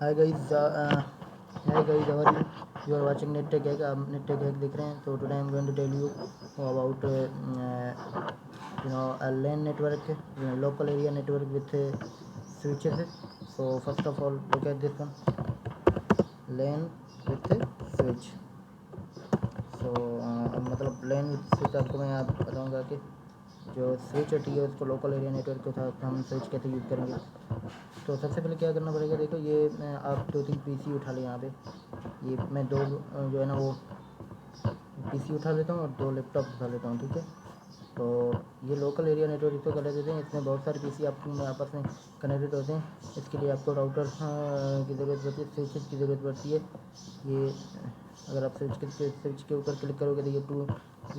Hi guys, hi guys, how are you? You are watching NetTech Hack. आप NetTech Hack देख रहे हैं. So today I'm going to tell you about a LAN network, local area network with switches. So first of all, look at this one, LAN with switch. So मतलब LAN with switch आपको मैं आप बताऊँगा कि जो switch होती है उसको लोकल एरिया नेटवर्क के साथ हम स्विच कैसे यूज़ करेंगे. तो सबसे पहले क्या करना पड़ेगा, देखो ये आप 2-3 पीसी उठा लें. यहाँ पे ये मैं दो जो है ना वो पीसी उठा लेता हूँ और 2 लैपटॉप उठा लेता हूँ. ठीक है, तो ये लोकल एरिया नेटवर्क इसको कर देते हैं. इसमें बहुत सारे पीसी आपस में कनेक्टेड होते हैं. इसके लिए आपको राउटर की ज़रूरत पड़ती है, स्विचेस की ज़रूरत पड़ती है. ये अगर आप स्विच के ऊपर क्लिक करोगे तो ये तो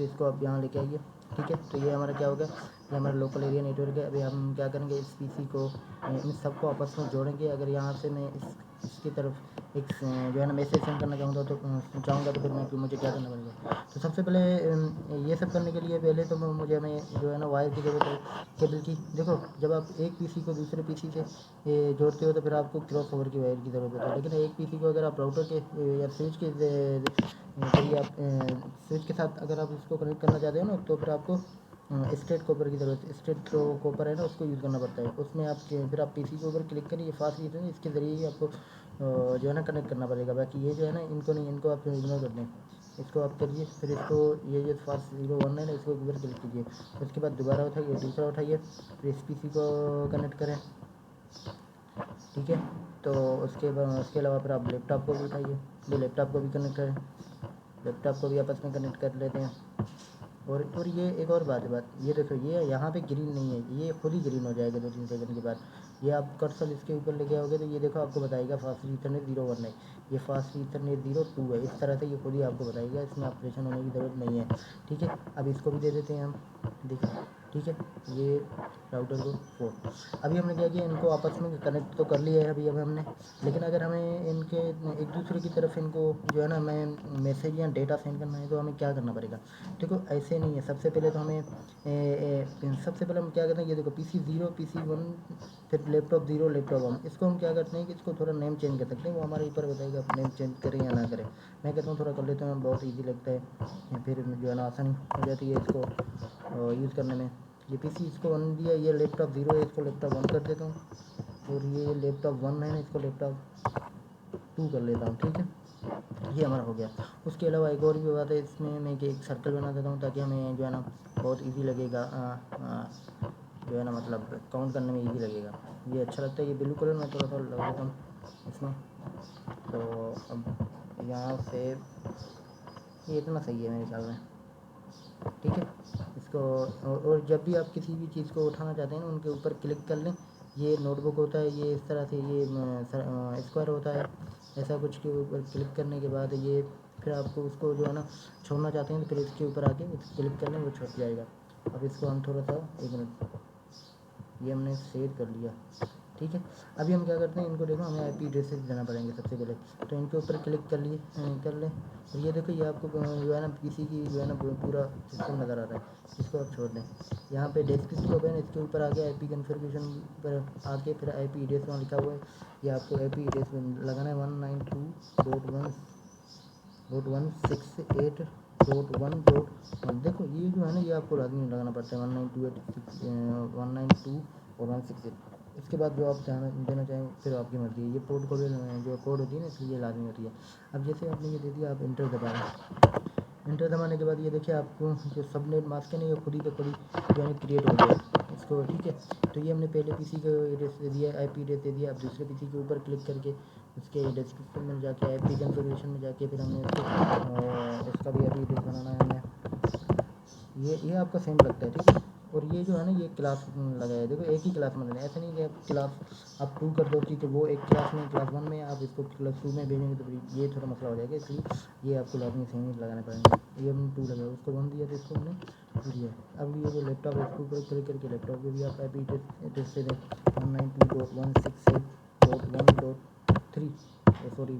इसको आप यहाँ लेके आइए. ठीक है, तो ये हमारा क्या हो गया, ये हमारा लोकल एरिया नेटवर्क है. अभी हम क्या करेंगे, इस पीसी को इन सबको आपस में जोड़ेंगे. अगर यहाँ से मैं इसकी तरफ एक जो है ना मैसेज सेंड करना चाहूँगा तो फिर मुझे क्या करना पड़ेगा. तो सबसे पहले ये सब करने के लिए पहले तो मुझे हमें जो है ना वायर की ज़रूरत है, केबल की. देखो, जब आप एक पीसी को दूसरे पीसी से जोड़ते हो तो फिर आपको क्रॉस ओवर की वायर की ज़रूरत होती है. लेकिन एक पीसी को अगर आप राउटर के या स्विच के जरिए आप स्विच के साथ अगर आप उसको कनेक्ट करना चाहते हो ना, तो फिर आपको स्ट्रेट कॉपर की ज़रूरत है. स्ट्रेट जो कॉपर है ना उसको यूज़ करना पड़ता है. उसमें आप फिर आप पीसी के ऊपर क्लिक करिए, फास्ट यूज़ है, इसके ज़रिए ही आपको जो है ना कनेक्ट करना पड़ेगा. बाकी ये जो है ना इनको नहीं, इनको आप इग्नोर कर दें. इसको आप करिए, फिर इसको ये जो फास्ट 01 है ना इसको ऊपर क्लिक कीजिए. उसके बाद दोबारा उठाइए, दूसरा उठाइए, फिर इस पीसी को कनेक्ट करें. ठीक है, तो उसके अलावा फिर आप लैपटॉप को भी उठाइए, ये लैपटॉप को भी कनेक्ट करें. लैपटॉप को भी आपस में कनेक्ट कर लेते हैं. और ये एक और बात ये देखो, ये यहाँ पे ग्रीन नहीं है, ये खुद ही ग्रीन हो जाएगा 2-3 सेकंड के बाद. ये आप कर्सर इसके ऊपर लेके आओगे तो ये देखो आपको बताएगा फास्ट ईथरनेट 01 है, ये फास्ट ईथरनेट 02 है. इस तरह से ये खुद ही आपको बताएगा, इसमें ऑपरेशन होने की ज़रूरत नहीं है. ठीक है, अब इसको भी दे देते हैं हम. देखिए, ठीक है, ये राउटर को 4. अभी हमने क्या किया, इनको आपस में कनेक्ट तो कर लिया है अब हमने. लेकिन अगर हमें इनके एक दूसरे की तरफ इनको जो है ना हमें मैसेज या डेटा सेंड करना है तो हमें क्या करना पड़ेगा. देखो, ऐसे नहीं है. सबसे पहले तो हमें सबसे पहले हम क्या करते हैं, ये देखो PC 0, PC 1, फिर लैपटॉप 0, लैपटॉप 1. इसको हम क्या करते हैं कि इसको थोड़ा नेम चेंज कर सकते हैं. वो हमारे ऊपर बताएगा आप नेम चेंज करें या ना करें. मैं कहता हूँ थोड़ा कर लेते हैं, बहुत ईजी लगता है, फिर जो है ना आसानी हो जाती है इसको यूज़ करने में. ये PC इसको 1 दिया, ये लैपटॉप 0 है, इसको लैपटॉप 1 कर देता हूँ. और ये लैपटॉप 1 है ना, इसको लैपटॉप 2 कर लेता हूँ. ठीक है, ये हमारा हो गया. उसके अलावा एक और भी बात है, इसमें मैं एक सर्कल बना देता हूँ ताकि हमें जो है ना बहुत इजी लगेगा, जो है ना मतलब काउंट करने में इजी लगेगा. ये अच्छा लगता है, ये ब्लू कलर में थोड़ा सा लगा देता हूँ इसमें. तो अब यहाँ से ये इतना सही है मेरे ख्याल में. ठीक है, इसको और जब भी आप किसी भी चीज़ को उठाना चाहते हैं ना, उनके ऊपर क्लिक कर लें. ये नोटबुक होता है, ये इस तरह से ये स्क्वायर होता है. ऐसा कुछ के ऊपर क्लिक करने के बाद ये फिर आपको उसको जो है ना छोड़ना चाहते हैं तो फिर इसके ऊपर आके क्लिक कर लें, वो छूट जाएगा. अब इसको हम थोड़ा सा 1 मिनट, ये हमने सेव कर लिया. ठीक है, अभी हम क्या करते हैं, इनको देखो हमें IP एड्रेसेस देना पड़ेंगे सबसे पहले. तो इनके ऊपर क्लिक कर लें. और ये देखो, ये आपको जो है ना PC की जो है ना पूरा सिस्टम नज़र आ रहा है. इसको आप छोड़ दें. यहाँ पे डेस्कटॉप है ना, इसके ऊपर आके IP कन्फिगरेशन पर आके फिर IP एड्रेस वहाँ लिखा हुआ है. ये आपको IP एड्रेस लगाना है 192.168.1.1. देखो, ये जो है ना ये आपको लाजमी लगाना पड़ता है 192 और 168. इसके बाद जो आप देना चाहें फिर आपकी मर्ज़ी है. ये पोर्ट कोड जो कोड होती है ना, इसलिए लाजमी होती है. अब जैसे आपने ये दे दिया, आप इंटर दबाएँ. इंटर दबाने के बाद ये देखिए आपको जो सबनेट मास्क है ना, ये खुद ही जो है क्रिएट हो गया इसको. ठीक है, तो ये हमने पहले PC को एड्रेस दे दिया, IP एड्रेस दे दिया. अब दूसरे PC के ऊपर क्लिक करके उसके डिस्क्रिप्शन में जाके IP कन्फिगरेशन में जाके फिर हमने इसका भी IP एड्रेस बनाना है हमें. ये आपका सेम लगता है. ठीक है, और ये जो है ना ये क्लास लगाया है. देखो, एक ही क्लास में लगाया, ऐसा नहीं कि आप क्लास आप 2 कर दो कि वो एक क्लास में क्लास 1 में आप इसको क्लास 2 में भेजेंगे तो फिर ये थोड़ा मसला हो जाएगा. इसलिए ये आपको लाजमी सेम ही लगाने पड़ेंगे. ये हमने 2 लगाया, उसको 1 दिया तो इसको हमने 2 दिया. अब ये जो लैपटॉप है इसके ऊपर क्लिक करके लैपटॉप को भी आप IP एड्रेस से दें 192.168.1.3. सॉरी,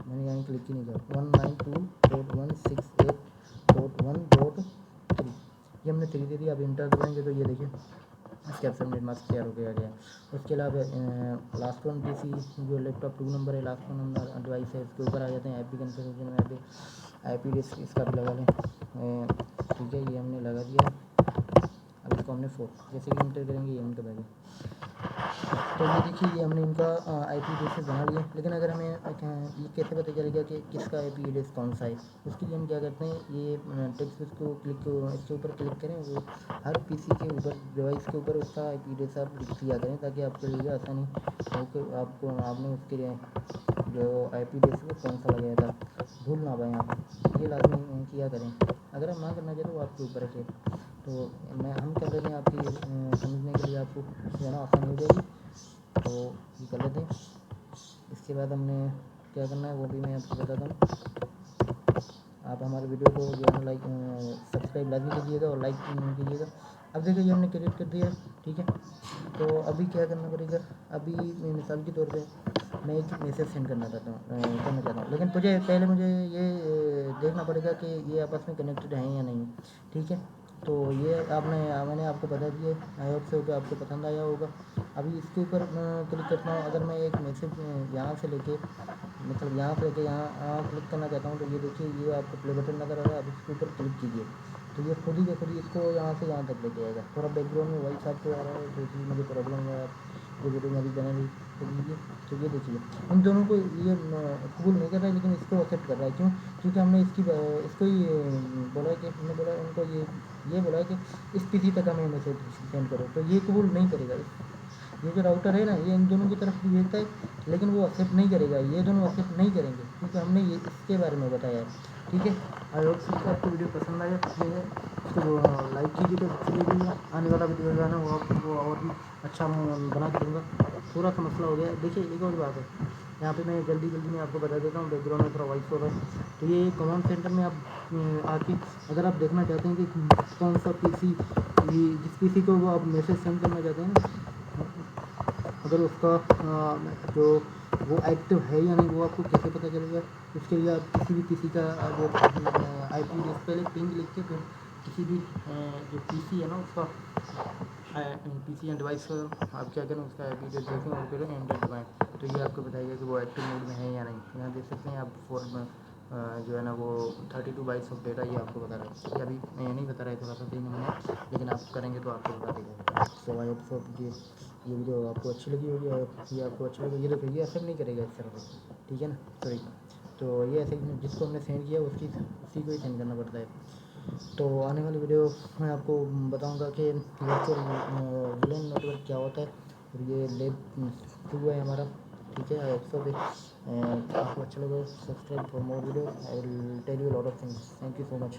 मैंने यहाँ क्लिक ही नहीं किया. 192.168.1.3. ये हमने 3 दे दिया. अब इंटर दबाएंगे तो ये देखिए कैप्चर मिनट मास्क तैयार हो गया। उसके अलावा लास्ट वन पीसी जो लैपटॉप 2 नंबर है, लास्ट वन नंबर डिवाइस है, इसके ऊपर आ जाते हैं। IP कन्फिगरेशन में यहाँ पे IP एड्रेस इसका भी लगा लें। ठीक है, ये हमने लगा दिया। अब इसको हमने जैसे कि इंटर करेंगे ये इनका बैग। तो ये देखिए, ये हमने इनका IP एड्रेस बना लिया। लेकिन अगर हमें ये कैसे पता चलेगा कि किसका IP एड्रेस कौन सा है, उसके लिए हम क्या करते हैं, ये टेक्स्ट को इसके ऊपर क्लिक करें, वो हर पीसी के ऊपर, डिवाइस के ऊपर उसका IP एड्रेस आप लिख दिया करें, ताकि आपके लिए आसानी हो कि आपने उसके लिए जो IP एड्रेस वो कौन सा लगाया था भूल ना पाएँ आप। ये लाजमी किया करें। अगर हम ना करना चाहें तो वो आपके ऊपर है। तो हम कर लेते हैं आपकी समझने के लिए, आपको ज़्यादा आसानी हो जाएगी। तो ये कर लेते हैं। इसके बाद हमने क्या करना है वो भी मैं आपको बताता हूँ। आप हमारे वीडियो को जो है लाइक सब्सक्राइब लाजमी कीजिएगा और लाइक कीजिएगा। अब देखिए, ये हमने क्रिएट कर दिया, ठीक है। तो अभी क्या करना पड़ेगा, अभी मिसाल के तौर पे मैं एक मैसेज सेंड करना चाहता हूँ, लेकिन मुझे ये देखना पड़ेगा कि ये आपस में कनेक्टेड हैं या नहीं, ठीक है। तो ये मैंने आपको बता दिया। आई होप से आपको पसंद आया होगा। अभी इसके ऊपर क्लिक करता हूँ। अगर मैं एक मैसेज यहाँ से लेके यहाँ क्लिक करना चाहता हूँ, तो ये देखिए, ये आपको प्ले बटन नज़र आ रहा है। अब इसके ऊपर क्लिक कीजिए, तो ये खुद ही इसको यहाँ से यहाँ तक लेके आएगा। थोड़ा बैकग्राउंड में वॉइस आपको आ रहा है, तो इसलिए मुझे प्रॉब्लम है। ये वीडियो मेरी बना ली तो लीजिए। तो ये देखिए, इन दोनों को ये कबूल नहीं कर रहा है, लेकिन इसको एक्सेप्ट कर रहा है। क्यों? क्योंकि हमने इसको ही बोला है कि हमने बोला उनको ये बोला है कि इस पीसी तक हमें मैसेज सेंड करो, तो ये कबूल नहीं करेगा। ये जो राउटर है ना, ये इन दोनों की तरफ भी भेजता है, लेकिन वो एक्सेप्ट नहीं करेगा। ये दोनों एक्सेप्ट नहीं करेंगे, क्योंकि हमने ये इसके बारे में बताया है, ठीक है। आई होप सो आपको वीडियो पसंद आया। इसको लाइक कीजिए, तो सबसे लीजिएगा। आने वाला वीडियो जो है ना, वो आपको और भी अच्छा बना के दूँगा। थोड़ा सा मसला हो गया। देखिए, एक और बात है, यहाँ पे मैं जल्दी में आपको बता देता हूँ, बैकग्राउंड में थोड़ा वॉइस ओवर। तो ये कमांड सेंटर में आप आके अगर आप देखना चाहते हैं कि कौन सा पीसी, जिस पीसी को वो आप मैसेज सेंड करना चाहते हैं ना, अगर उसका जो वो एक्टिव है या नहीं, वो आपको कैसे पता चलेगा। उसके लिए आप किसी भी पीसी का वो IP एड्रेस पहले पिंग लिख के, फिर किसी भी जो पीसी है ना उसका पीसी एंड डिवाइस का आप क्या करें, उसका IP एड्रेस देखें और फिर एंटर दबाएं। तो ये आपको बताएगा कि वो एक्टिव मोड में है या नहीं। यहाँ देख सकते हैं आप जो है ना वो 32 बाइट्स ऑफ डेटा ये आपको बता रहा है। ये अभी मैं नहीं बता रहा है, थोड़ा सा सही नंबर, लेकिन आप करेंगे तो आपको बता देगा। सो आई होप सो ये वीडियो आपको अच्छी लगी होगी, और ये आपको अच्छा लगा। ये देखो, ये असर नहीं करेगा इस तरह से, ठीक है ना। सॉरी, तो ये ऐसे जिसको हमने सेंड किया उसी को ही सेंड करना पड़ता है। तो आने वाली वीडियो में आपको बताऊंगा कि वर्चुअल विलेन नेटवर्क क्या होता है, और ये लेब 2 है हमारा, ठीक है। आई होप सो आपको अच्छा लगा। Subscribe for more video. I will tell you lot of things. Thank you so much.